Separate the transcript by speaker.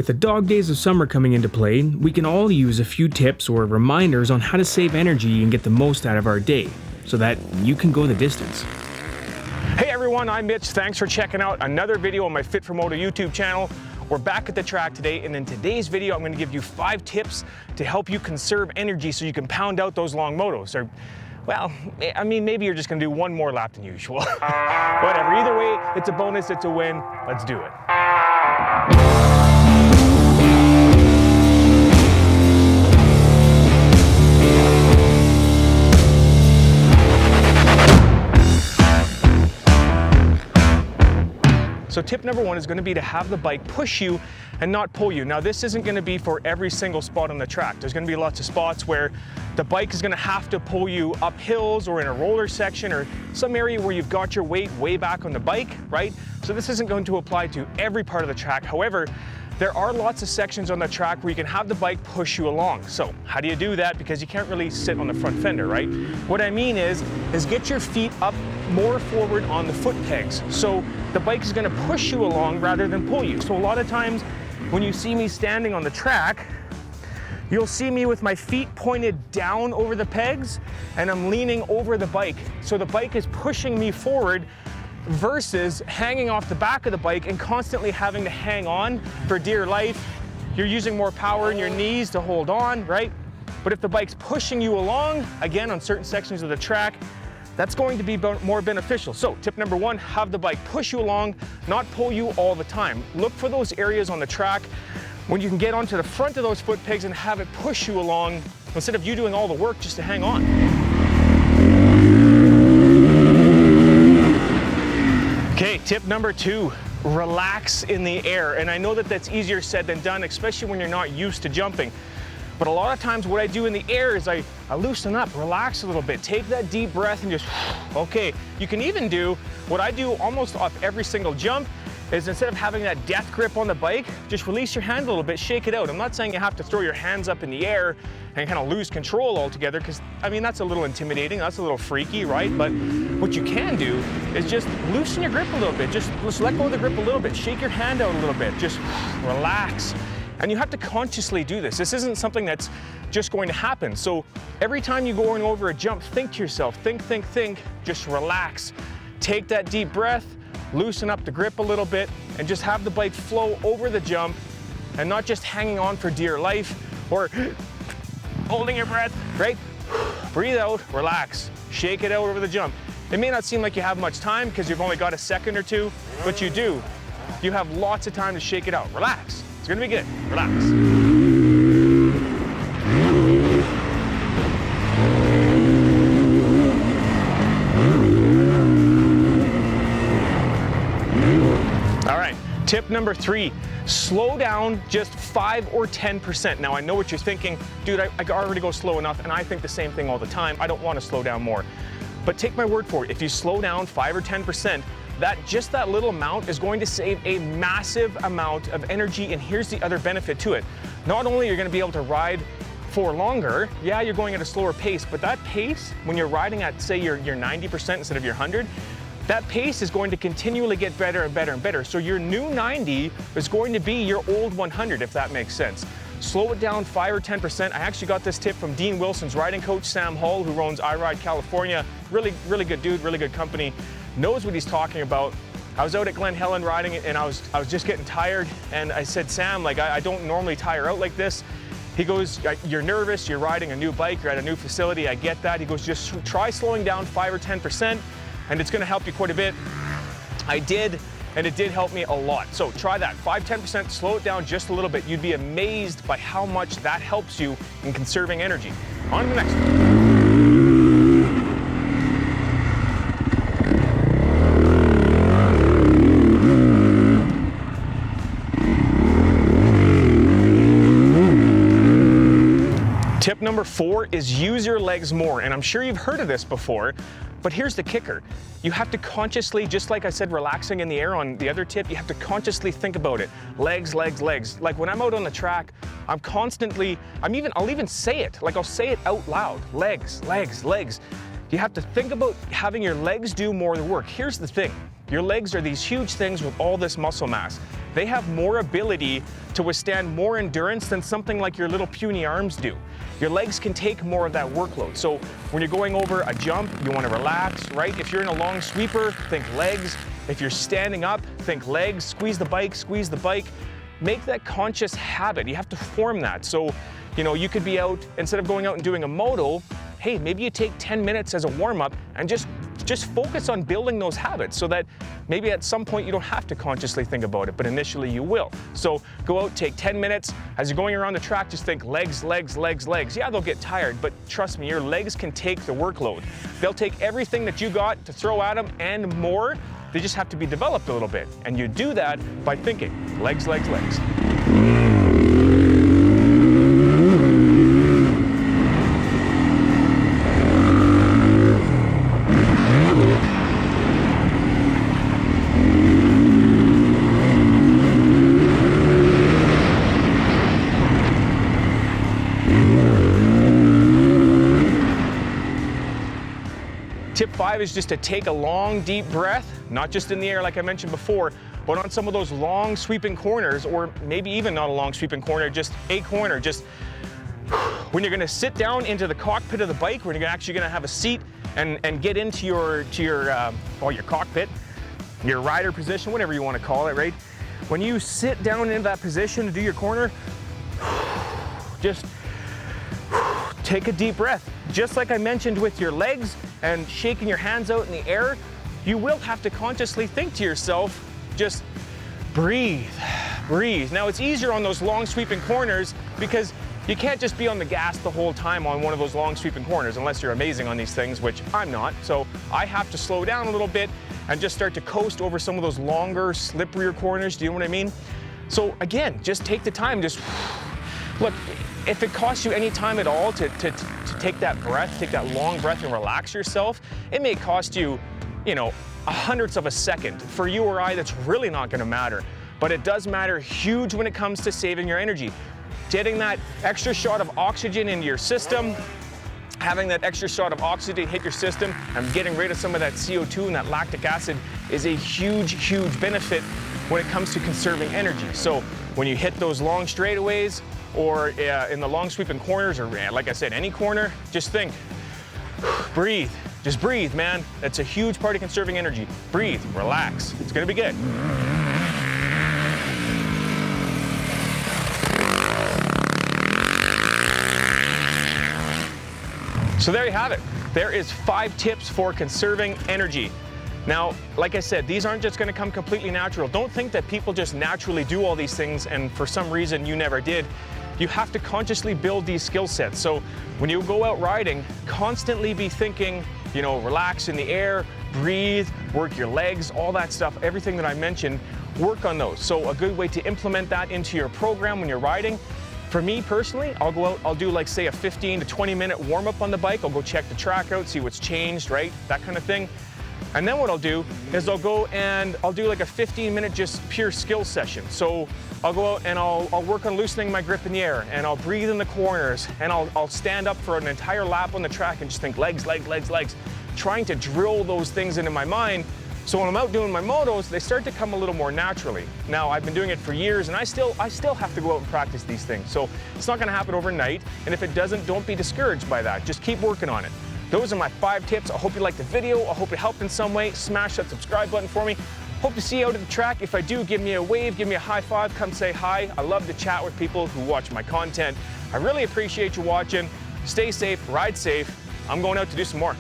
Speaker 1: With the dog days of summer coming into play, we can all use a few tips or reminders on how to save energy and get the most out of our day, so that you can go the distance.
Speaker 2: Hey everyone, I'm Mitch. Thanks for checking out another video on my Fit for Moto YouTube channel. We're back at the track today, and in today's video, I'm going to give you 5 tips to help you conserve energy so you can pound out those long motos. Or, well, I mean, maybe you're just going to do one more lap than usual. Whatever, either way, it's a bonus, it's a win. Let's do it. So tip number 1 is going to be to have the bike push you and not pull you. Now this isn't going to be for every single spot on the track. There's going to be lots of spots where the bike is going to have to pull you up hills or in a roller section or some area where you've got your weight way back on the bike, right? So this isn't going to apply to every part of the track. However, there are lots of sections on the track where you can have the bike push you along. So how do you do that? Because you can't really sit on the front fender, right? What I mean is get your feet up more forward on the foot pegs. So the bike is going to push you along rather than pull you. So a lot of times when you see me standing on the track, you'll see me with my feet pointed down over the pegs and I'm leaning over the bike. So the bike is pushing me forward versus hanging off the back of the bike and constantly having to hang on for dear life. You're using more power in your knees to hold on, right? But if the bike's pushing you along, again, on certain sections of the track, that's going to be more beneficial. So tip number 1, have the bike push you along, not pull you all the time. Look for those areas on the track when you can get onto the front of those foot pegs and have it push you along instead of you doing all the work just to hang on. Okay, tip number 2, relax in the air. And I know that that's easier said than done, especially when you're not used to jumping. But a lot of times what I do in the air is I loosen up, relax a little bit, take that deep breath and just, okay. You can even do what I do almost off every single jump is instead of having that death grip on the bike, just release your hand a little bit, shake it out. I'm not saying you have to throw your hands up in the air and kind of lose control altogether, because I mean, that's a little intimidating, that's a little freaky, right? But what you can do is just loosen your grip a little bit, just let go of the grip a little bit, shake your hand out a little bit, just relax. And you have to consciously do this. This isn't something that's just going to happen. So every time you're going over a jump, think to yourself, think, just relax. Take that deep breath, loosen up the grip a little bit, and just have the bike flow over the jump and not just hanging on for dear life or holding your breath, right? Breathe out, relax, shake it out over the jump. It may not seem like you have much time because you've only got a second or two, but you do. You have lots of time to shake it out. Relax. It's gonna be good. Relax. All right, tip number 3, slow down just 5 or 10%. Now I know what you're thinking, dude, I already go slow enough, and I think the same thing all the time. I don't want to slow down more. But take my word for it, if you slow down 5 or 10%, just that little amount is going to save a massive amount of energy. And here's the other benefit to it. Not only are you going to be able to ride for longer, yeah, you're going at a slower pace, but that pace, when you're riding at, say, your 90% instead of your 100, that pace is going to continually get better and better and better. So your new 90 is going to be your old 100, if that makes sense. Slow it down 5 or 10%. I actually got this tip from Dean Wilson's riding coach, Sam Hall, who owns I Ride California. Really, really good dude, really good company. Knows what he's talking about. I was out at Glen Helen riding and I was just getting tired, and I said, Sam, like I don't normally tire out like this. He goes, you're nervous, you're riding a new bike, you're at a new facility, I get that. He goes, just try slowing down 5 or 10% and it's gonna help you quite a bit. I did, and it did help me a lot. So try that, 5-10%, slow it down just a little bit. You'd be amazed by how much that helps you in conserving energy. On to the next one. Tip number 4 is use your legs more. And I'm sure you've heard of this before, but here's the kicker. You have to consciously, just like I said, relaxing in the air on the other tip, you have to consciously think about it. Legs, legs, legs. Like when I'm out on the track, I'm constantly, I'll even say it, like I'll say it out loud. Legs, legs, legs. You have to think about having your legs do more of the work. Here's the thing. Your legs are these huge things with all this muscle mass. they have more ability to withstand more endurance than something like your little puny arms do. Your legs can take more of that workload. So when you're going over a jump, you want to relax, right? If you're in a long sweeper, think legs. If you're standing up, think legs. Squeeze the bike, squeeze the bike. Make that conscious habit. You have to form that. So, you know, you could be out, instead of going out and doing a moto, hey, maybe you take 10 minutes as a warm-up and just focus on building those habits so that maybe at some point you don't have to consciously think about it, but initially you will. So go out, take 10 minutes. As you're going around the track, just think legs, legs, legs, legs. Yeah, they'll get tired, but trust me, your legs can take the workload. They'll take everything that you got to throw at them and more. They just have to be developed a little bit. And you do that by thinking legs, legs, legs. Tip 5 is just to take a long, deep breath, not just in the air like I mentioned before, but on some of those long sweeping corners, or maybe even not a long sweeping corner, just a corner. Just when you're gonna sit down into the cockpit of the bike, when you're actually gonna have a seat and get into your cockpit, your rider position, whatever you wanna call it, right? When you sit down into that position to do your corner, just take a deep breath. Just like I mentioned with your legs and shaking your hands out in the air, you will have to consciously think to yourself, just breathe, breathe. Now it's easier on those long sweeping corners because you can't just be on the gas the whole time on one of those long sweeping corners unless you're amazing on these things, which I'm not. So I have to slow down a little bit and just start to coast over some of those longer, slipperier corners. Do you know what I mean? So again, just take the time, just look, if it costs you any time at all to take that breath, take that long breath and relax yourself, it may cost you, you know, a hundredth of a second. For you or I, that's really not gonna matter. But it does matter huge when it comes to saving your energy. Getting that extra shot of oxygen into your system, having that extra shot of oxygen hit your system and getting rid of some of that CO2 and that lactic acid is a huge, huge benefit when it comes to conserving energy. So when you hit those long straightaways, or in the long sweeping corners, or like I said, any corner, just think, breathe, just breathe, man. That's a huge part of conserving energy. Breathe, relax, it's gonna be good. So there you have it. There is 5 tips for conserving energy. Now, like I said, these aren't just gonna come completely natural. Don't think that people just naturally do all these things and for some reason you never did. You have to consciously build these skill sets. So when you go out riding, constantly be thinking, you know, relax in the air, breathe, work your legs, all that stuff, everything that I mentioned, work on those. So a good way to implement that into your program when you're riding, for me personally, I'll go out, I'll do like say a 15 to 20 minute warm up on the bike. I'll go check the track out, see what's changed, right? That kind of thing. And then what I'll do is I'll go and I'll do like a 15-minute just pure skill session. So I'll go out and I'll work on loosening my grip in the air, and I'll breathe in the corners, and I'll stand up for an entire lap on the track and just think legs, legs, legs, legs, trying to drill those things into my mind. So when I'm out doing my motos, they start to come a little more naturally. Now, I've been doing it for years, and I still have to go out and practice these things. So it's not gonna happen overnight, and if it doesn't, don't be discouraged by that. Just keep working on it. Those are my 5 tips. I hope you liked the video. I hope it helped in some way. Smash that subscribe button for me. Hope to see you out at the track. If I do, give me a wave, give me a high five, come say hi. I love to chat with people who watch my content. I really appreciate you watching. Stay safe, ride safe. I'm going out to do some more.